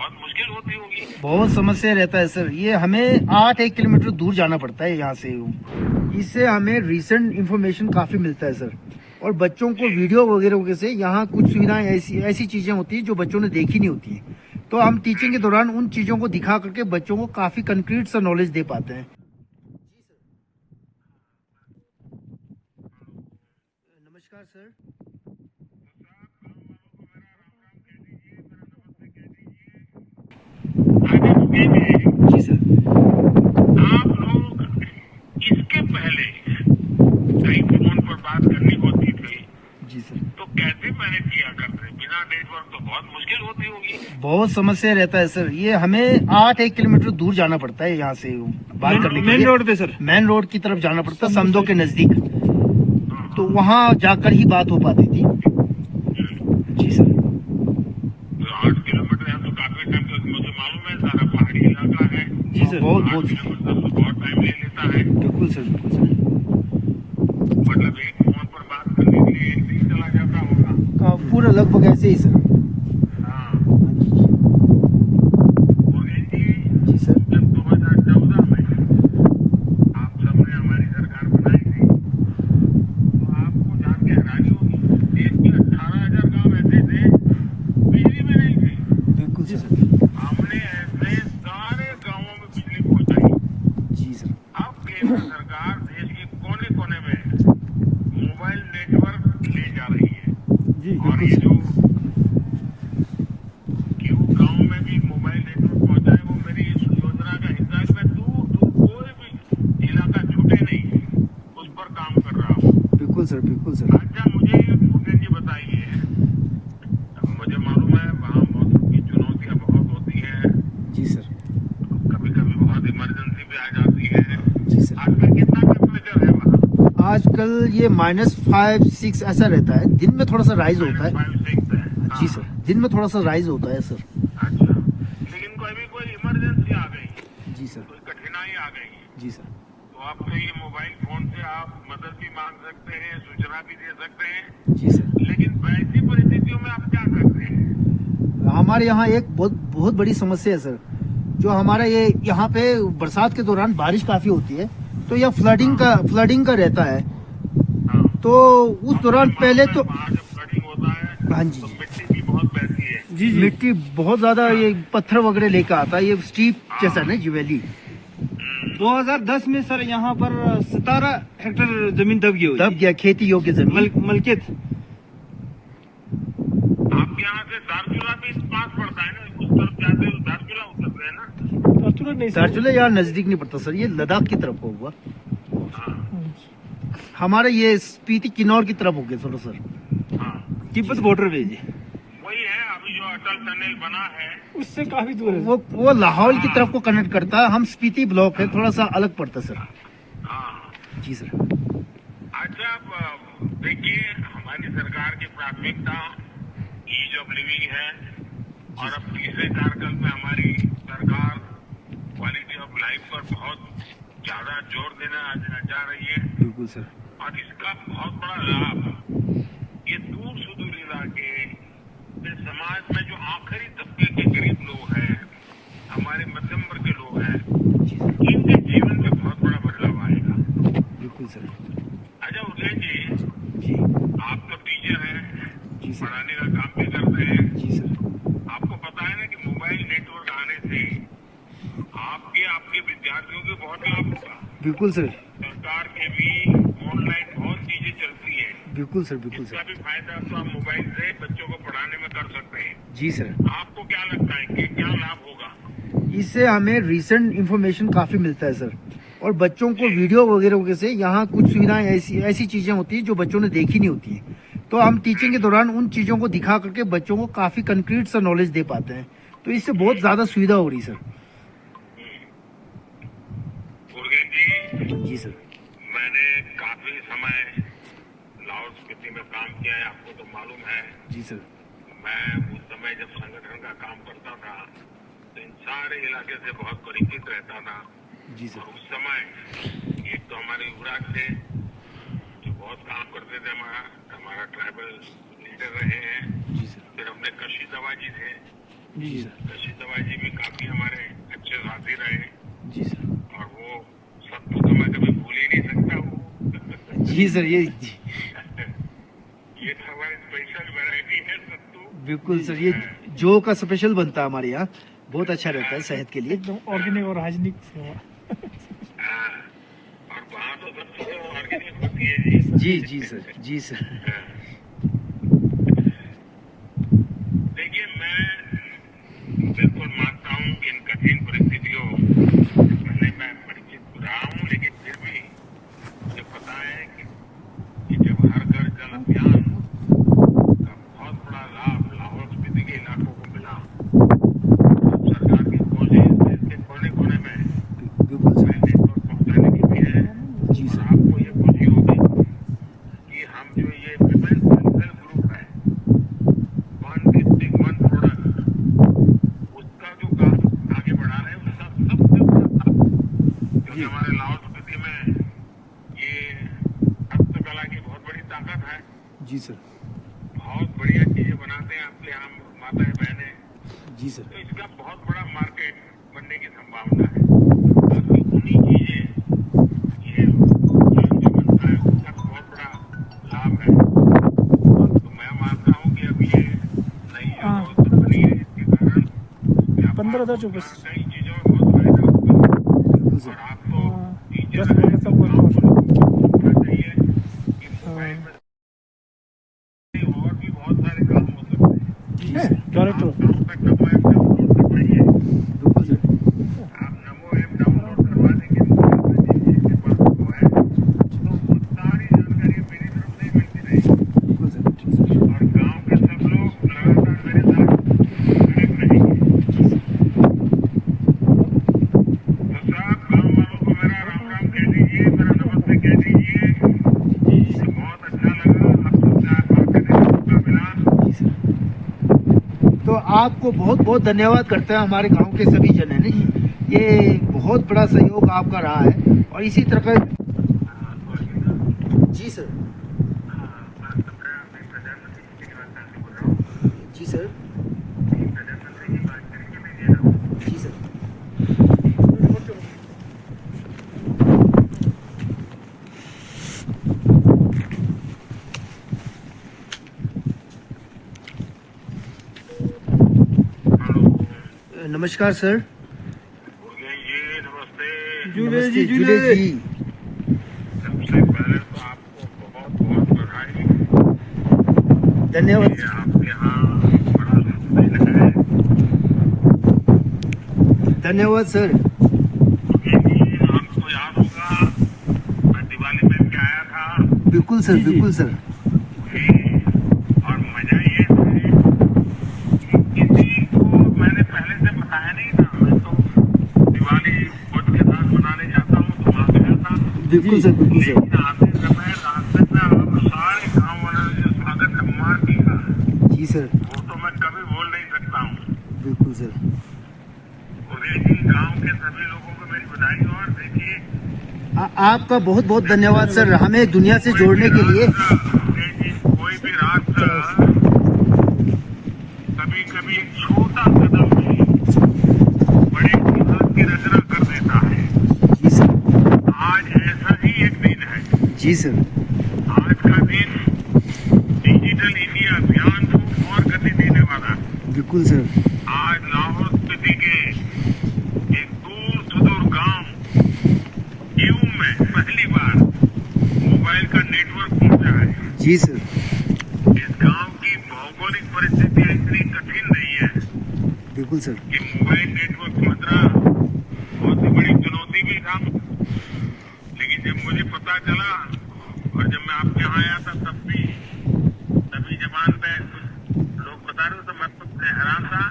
बहुत मुश्किल होती होगी। बहुत समस्या रहता है सर। ये हमें 8 किलोमीटर दूर जाना पड़ता है यहाँ से। इससे हमें रिसेंट इंफॉर्मेशन काफी मिलता है सर। और बच्चों को वीडियो वगैरह से यहाँ कुछ सुविधाएं ऐसी चीजें होती हैं जो बच्चों ने देखी नहीं होती है। तो हम टीचिंग के दौरान उन चीजों को दिखा करके बच्चों को काफी कंक्रीट सा नॉलेज दे पाते हैं। नमस्कार सर। जी सर। आप लोग इसके पहले कहीं फोन पर बात करनी होती थी जी सर। तो कैसे मैनेज किया करते? बिना नेटवर्क तो बहुत मुश्किल होती होगी। बहुत समस्या रहता है सर। ये हमें 8 किलोमीटर दूर जाना पड़ता है यहाँ से बात करने के लिए। मेन रोड पे सर, मेन रोड की तरफ जाना पड़ता है, समदो के नजदीक। तो वहाँ जाकर ही बात हो पाती थी। जी सर। तो 8 किलोमीटर है तो काफी टाइम, तो मुझे मालूम है सारा पहाड़ी इलाका है। जी सर। बहुत 8 किलोमीटर तो बहुत टाइम ले लेता है। बिल्कुल सर, बिल्कुल सर। मतलब एक फोन पर बात करने के लिए एक दिन चला जाता होगा। पूरा लगभग ऐसे ही सर। हाँ। हाँ जी जी। मुरलीन जी, जी सर। जब 2014 में आप सबने हमारी सरकार बनाई थी तो आपको जान के हैरानी होगी, देश के 18,000 गांव ऐसे थे बिजली में नहीं थे। बिल्कुल सर। हमने ऐसे सारे गांवों में बिजली पहुंचाई। जी सर। अब केंद्र सरकार देश के कोने कोने में मोबाइल नेटवर्क ले जा रही है। जी और ये जो क्यों गांव में भी मोबाइल नेटवर्क पहुंचा है वो मेरी इस योजना का हिस्सा है। मैं दूर दूर कोई भी इलाका छूटे नहीं उस पर काम कर रहा हूँ। बिल्कुल सर, बिल्कुल सर। अच्छा मुझे मुकेश जी बताइए, मुझे मालूम है वहाँ मौसम की चुनौतियाँ बहुत होती हैं, जी सर। कभी कभी बहुत इमरजेंसी भी आ जाती है। जी सर। आजकल कितना टेम्परेचर है वहाँ? आजकल ये -5-6 ऐसा रहता है। दिन में थोड़ा सा राइज होता है। -5-6 है। जी सर, दिन में थोड़ा सा राइज होता है सर। अच्छा, लेकिन कोई इमरजेंसी आ गई, जी सर। कोई कठिनाई आ गई जी सर। तो आपको ये मोबाइल फोन से आप मदद भी मांग सकते हैं, सूचना भी दे सकते हैं। जी सर। लेकिन वैसी परिस्थितियों में आप क्या करते हैं? हमारे यहाँ एक बहुत बड़ी समस्या है सर। जो हमारा ये यहाँ पे बरसात के दौरान बारिश काफी होती है, तो यह फ्लडिंग का रहता है। हाँ। तो उस दौरान पहले तो वहाँ जब फ्लडिंग होता है हाँ जी तो जी। मिट्टी भी बहुत बहती है। जी जी। मिट्टी बहुत ज्यादा, ये पत्थर वगैरह लेकर आता है, ये स्टीप जैसा ना ज्वेली। 2010 में सर यहाँ पर 17 हेक्टेयर जमीन दब गई तब गया खेती योग्य जमीन। मलकियत। आपके यहाँ से दारचूला भी पास पड़ता है ना, उस तरफ जाते हो दारचूला उतरते हैं ना? तुरंत नहीं सर। दार्चुला यहाँ नजदीक नहीं पड़ता सर, ये लद्दाख की तरफ को हुआ। हाँ हमारे ये स्पीति किन्नौर की तरफ हो गया थोड़ा सर। हाँ, तिब्बत बॉर्डर पे जी, वही है। अभी जो अटल टनल बना है उससे काफी दूर है। वो लाहौल की तरफ को कनेक्ट करता है। हम स्पीति ब्लॉक है, थोड़ा सा अलग पड़ता है सर। हाँ। जी सर। अच्छा, अब देखिए हमारी सरकार की प्राथमिकता ईज ऑफ लिविंग है और अब तीसरे कार्यकाल में हमारी सरकार क्वालिटी ऑफ लाइफ पर बहुत ज्यादा जोर देना जा रही है। बिल्कुल सर। और इसका बहुत बड़ा लाभ ये दूर सुदूर इलाके के समाज में जो आखिरी तबके के गरीब लोग हैं, हमारे मध्यम वर्ग के लोग हैं, इनके जीवन में बहुत बड़ा बदलाव आएगा। बिल्कुल सर। अच्छा उदय जी, जी आप तो टीचर हैं, जी सर। पढ़ाने का काम भी करते हैं। जी सर। आपको पता है ना कि मोबाइल नेटवर्क आने से आपके विद्यार्थियों को बहुत लाभ होगा। बिल्कुल सर। सरकार के भी ऑनलाइन बहुत चीजें चलती हैं। बिल्कुल सर, बिल्कुल इसका सर। भी फायदा तो आप मोबाइल से बच्चों को पढ़ाने में कर सकते हैं। जी सर। आपको क्या लगता है कि क्या लाभ होगा? इससे हमें रिसेंट इंफॉर्मेशन काफी मिलता है सर। और बच्चों को वीडियो वगैरह से यहाँ कुछ सुविधाएं ऐसी चीजें होती हैं जो बच्चों ने देखी नहीं होती है। तो हम टीचिंग के दौरान उन चीजों को दिखा करके बच्चों को काफी कंक्रीट सा नॉलेज दे पाते हैं। तो इससे बहुत ज्यादा सुविधा हो रही सर। मुर्गेन जी, जी सर। मैंने काफी समय लाहौल स्पीति में काम किया है, आपको तो मालूम है। जी सर। मैं उस समय जब संगठन का काम करता था तो इन सारे इलाके से बहुत परिचित रहता था। जी सर। और उस समय एक तो हमारे युवराज थे जो बहुत काम करते थे, हमारा ट्राइबल लीडर रहे हैं। जी सर। फिर अपने कशी दवा जी थे जी सर। ऋषि दवाई जी भी काफी हमारे अच्छे साथी रहे, जी सर। और वो सत्तू तो मैं कभी भूल ही नहीं सकता वो। जी सर, ये ये तो हमारी स्पेशल वैरायटी है सत्तू। बिल्कुल सर, ये जो का स्पेशल बनता है हमारे यहाँ, बहुत अच्छा रहता है सेहत के लिए। एकदम ऑर्गेनिक और हाइजीनिक सेवा। हाँ, और वहाँ तो सब चीजें ऑर्गेनिक होती है जी। जी सर, जी सर। देखिए, मैं बिल्कुल मानता हूँ कि इन कठिन परिस्थितियों से पहले मैं परिचित रहा हूँ, लेकिन फिर भी मुझे पता है कि जब हर घर जल अभियान का बहुत बड़ा लाभ लाहौल स्पीति के इलाकों को मिला, तो सरकार की कोशिश देश के कोने कोने में बिल्कुल सर। नेटवर्क पहुँचाने की भी है। जी और सर। आपको ये खुशी होगी कि हम जो ये विमेन सेल्फ ग्रुप है, वन डिस्ट्रिक्ट वन प्रोडक्ट, उसका जो काम आगे बढ़ा रहे हैं, उसका सबसे बड़ा लाभ, क्योंकि हमारे लाहौल स्पीति में ये हस्तकला की बहुत बड़ी ताकत है। जी सर। बहुत बढ़िया चीजें बनाते हैं आपके यहाँ माताएं बहनें, जी सर। तो इसका बहुत बड़ा मार्केट बनने की संभावना है। बाकी उन्हीं चीजें ये जो बनता है उसका बहुत बड़ा लाभ है। तो मैं मानता हूँ कि अब ये नई जो व्यवस्था बनी है, इसके कारण 15,024 कई चीजों में बहुत फायदा होगा। बिल्कुल और सर। आप तो 10 टीचर हैं, महीने तो तक गाँव को होना चाहिए कि मोबाइल में और भी बहुत सारे काम हो सकते हैं। जी सर। डायरेक्ट आप गाँव तक नमो ऐप डाउनलोड करवाइए। बिल्कुल सर। आप नमो ऐप डाउनलोड करवा देंगे, जिसके पास वो है, तो वो सारी जानकारी मेरी तरफ से ही मिलती रहेगी। बिल्कुल सर। ठीक सर। और गांव के सब लोग लगातार मेरे साथ कनेक्ट रहेंगे। तो सब गांव वालों को मेरा राम राम कह दीजिए, मेरा नमस्ते कह दीजिए। बहुत अच्छा लगा आप सबसे आज बात करने का मौका मिला। जी सर। तो आपको बहुत बहुत धन्यवाद करते हैं हमारे गांव के सभी जन है ना, ये बहुत बड़ा सहयोग आपका रहा है, और इसी तरह का। जी सर। जी सर। जी सर। नमस्कार सर। जी नमस्ते। जुले नमस्ते जी, जुले जुले। जी। सबसे पहले तो आपको बहुत बहुत बधाई। धन्यवाद। ये आपके यहाँ बड़ा शुभ दिन है। धन्यवाद सर। क्योंकि आपको याद होगा, मैं दिवाली में भी आया था। बिल्कुल सर, बिल्कुल सर। और मजा ये है कि किसी को मैंने पहले से बताया नहीं था। मैं तो दिवाली खुद के साथ मनाने जाता हूँ, तो वहाँ गया था। बिल्कुल सर, बिल्कुल सर। लेकिन आते समय रास्ते में आप सारे गाँव वालों ने जो स्वागत सम्मान किया, जी सर। वो तो मैं कभी भूल नहीं सकता हूँ। बिल्कुल सर। उदय जी, गाँव के सभी लोगों को मेरी बधाई। और देखिए, आपका बहुत बहुत धन्यवाद सर, हमें दुनिया से जोड़ने के लिए। उदय जी, कोई भी राष्ट्र कभी कभी एक छोटा कदम भी बड़े इतिहास की रचना कर देता है। जी सर। आज ऐसा ही एक दिन है। जी सर। आज का दिन डिजिटल इंडिया अभियान को और गति देने वाला है। बिल्कुल सर। आज लाहौल स्पीति के एक दूर सुदूर गांव यूं में पहली बार मोबाइल का नेटवर्क पहुंचा है। जी सर। इस गांव की भौगोलिक परिस्थितियां इतनी कठिन रही है बिल्कुल सर। कि मोबाइल नेटवर्क पहुंचना बहुत ही बड़ी चुनौती भी था। लेकिन जब मुझे पता चला, और जब मैं आपके यहाँ आया था, तभी जबान पे लोग बता रहे हो, तो मैं तो हैरान था।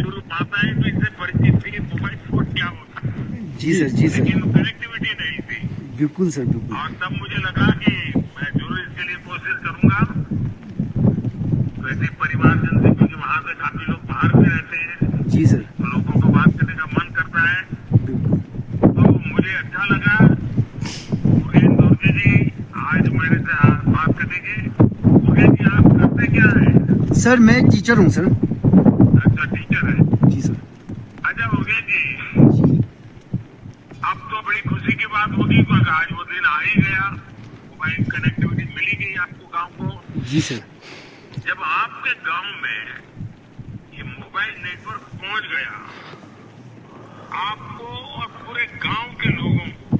शुरू माताएं तो इससे परिचित थी, मोबाइल फोन क्या होता है। जी सर। जी सर। लेकिन कनेक्टिविटी नहीं थी। बिल्कुल सर, बिल्कुल। और तब मुझे लगा कि मैं जरूर इसके लिए कोशिश करूंगा। वैसे परिवारजन से, क्योंकि वहाँ से काफी लोग बाहर भी रहते हैं, जी सर। तो लोगों को बात करने का मन करता है। बिल्कुल। तो मुझे अच्छा लगा मुकेश दुर्गे जी आज मेरे से बात करेंगे। मुकेश जी, आप करते क्या है? सर मैं टीचर हूँ सर। अच्छा, ठीक कनेक्टिविटी को आज वो दिन आ ही गया, मोबाइल कनेक्टिविटी मिली गई आपको गांव को। जी सर। जब आपके गांव में ये मोबाइल नेटवर्क पहुंच गया, आपको और पूरे गांव के लोगों को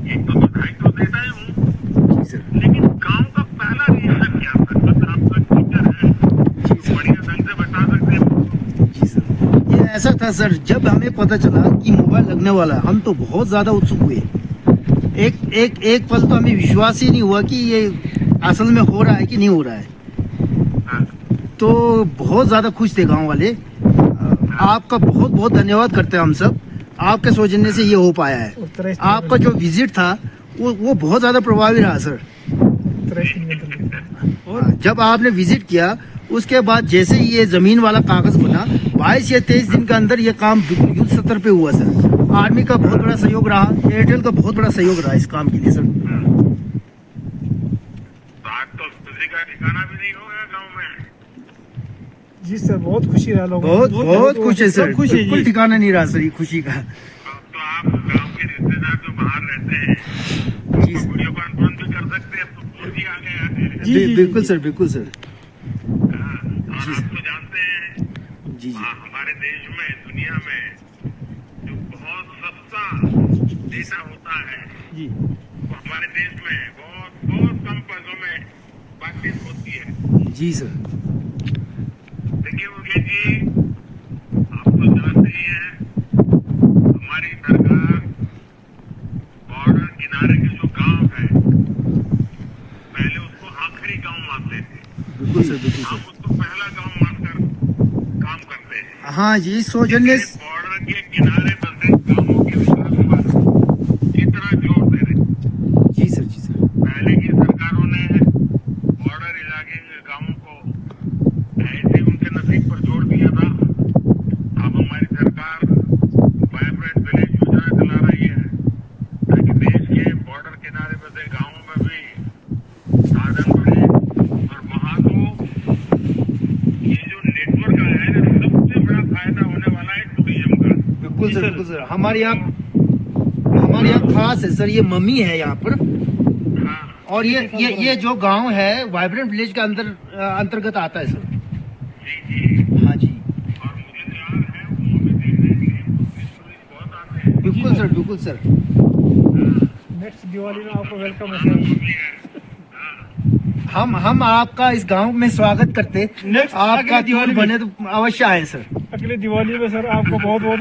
एक तो बधाई तो देता ही हूँ, जी सर। लेकिन गांव का पहला रिएक्शन क्या था? बस आपका टीचर है तो बढ़िया ढंग से बता सकते हैं। जी सर, ये ऐसा था सर, जब हमें पता चला कि मोबाइल लगने वाला है, हम तो बहुत ज्यादा उत्सुक हुए। एक पल तो हमें विश्वास ही नहीं हुआ कि ये असल में हो रहा है कि नहीं हो रहा है। तो बहुत ज्यादा खुश थे गांव वाले। आपका बहुत बहुत धन्यवाद करते हैं हम सब, आपके सौजन्य से ये हो पाया है। आपका जो विजिट था वो बहुत ज्यादा प्रभावी रहा सर। जब आपने विजिट किया उसके बाद जैसे ही ये जमीन वाला कागज बना, 22 या 23 दिन के अंदर ये काम बिल्कुल युद्ध स्तर पे हुआ सर। आर्मी का बहुत बड़ा सहयोग रहा, एयरटेल का बहुत बड़ा सहयोग रहा इस काम के लिए सर। तो आज तो खुशी का ठिकाना भी नहीं होगा गांव में। जी सर, बहुत खुशी रहा लोगों बहुत बहुत खुश है सर, खुश है बिल्कुल जी। ठिकाना नहीं रहा सर ये खुशी का। अब तो आप गांव के रिश्तेदार जो बाहर रहते हैं जी तो सर। वीडियो कॉन्फ्रेंस भी कर सकते हैं, अब तो 4G आ गया है। जी, जी, बिल्कुल जी। सर, बिल्कुल सर। हाँ, और आप तो जानते हैं जी जी हमारे देश में, दुनिया में जो बहुत सस्ता डेटा होता है जी वो हमारे देश में बहुत बहुत कम पैसों में बातचीत होती है। जी सर। देखिए मुकेश जी, आप तो जानते ही हैं हमारी सरकार बॉर्डर किनारे के जो गांव है पहले उसको आखिरी गांव मानते थे, बिल्कुल सर, बिल्कुल हम सर। उसको पहला गांव मानकर काम करते हैं। हाँ जी, सौजन्य बॉर्डर के किनारे बसे गांवों के विकास पर इतना जोर दे रहे। जी सर, जी सर। पहले की सरकारों ने बॉर्डर इलाके के गांवों को ऐसे उनके नसीब पर जोड़ दिया था। अब हमारी सरकार वाइब्रेंट विलेज योजना चला रही है ताकि देश के बॉर्डर किनारे बसे गांवों में भी साधन बढ़े। और वहां तो ये जो नेटवर्क आया है ना, सबसे बड़ा फायदा होने वाला है टूरिज्म का। बिल्कुल जी सर, सर। बिल्कुल सर। हमारे यहाँ खास है सर, ये मम्मी है यहाँ पर। हाँ, और ये जो गांव है वाइब्रेंट विलेज के अंतर्गत आता है सर। जी जी। हाँ जी, और मुझे तो याद है वो भी देखने के लिए टूरिस्ट बहुत आते हैं। बिल्कुल सर, बिल्कुल सर। नेक्स्ट दिवाली में आपको वेलकम है पुराना सर। मम्मी है। हाँ, हम आपका इस गांव में स्वागत करते। Next आपका अगली दिवाली टूर में। बने तो अवश्य आए सर। अगले दिवाली में सर आपको बहुत बहुत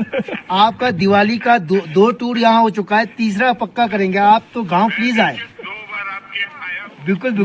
आपका दिवाली का दो टूर यहाँ हो चुका है, तीसरा पक्का करेंगे। आप तो गांव प्लीज आए। 2 बार आपके यहाँ आया हूँ। बिल्कुल बिल्कुल।